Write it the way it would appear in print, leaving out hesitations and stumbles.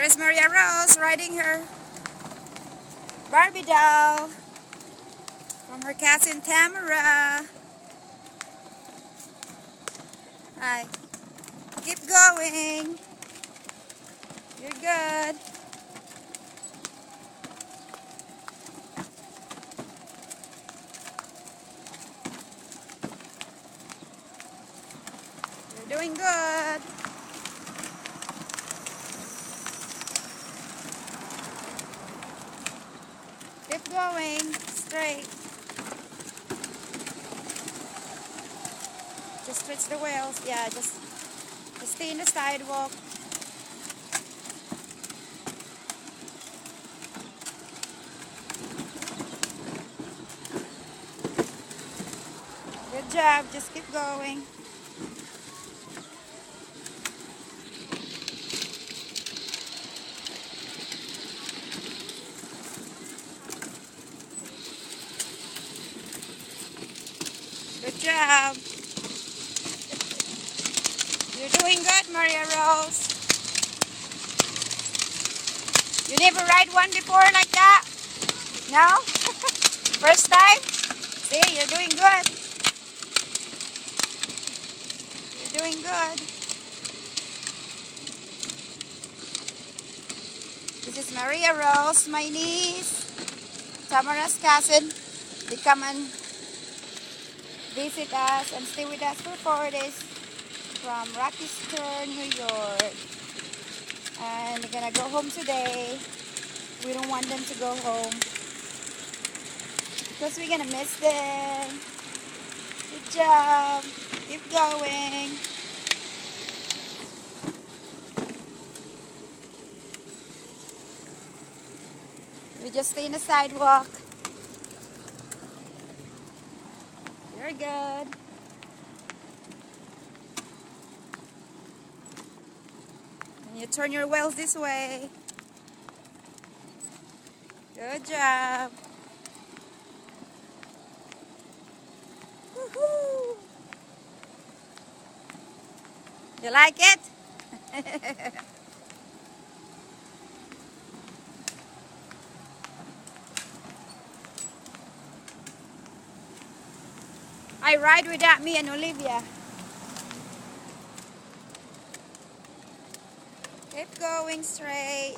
There's Maria Rose riding her Barbie doll from her cousin Tamara. Hi. Keep going. You're good. You're doing good. Keep going. Straight. Just switch the wheels. Yeah, just stay in the sidewalk. Good job. Just keep going. Good job. You're doing good, Maria Rose. You never ride one before like that? No? First time? See, you're doing good. You're doing good. This is Maria Rose, my niece, Tamara's cousin. They come and visit us and stay with us for 4 days from Rochester, New York. And they're gonna go home today. We don't want them to go home because we're gonna miss them. Good job. Keep going. We just stay in the sidewalk. You're good. And you turn your wheels this way. Good job. Woohoo! You like it? I ride without me and Olivia. Keep going straight.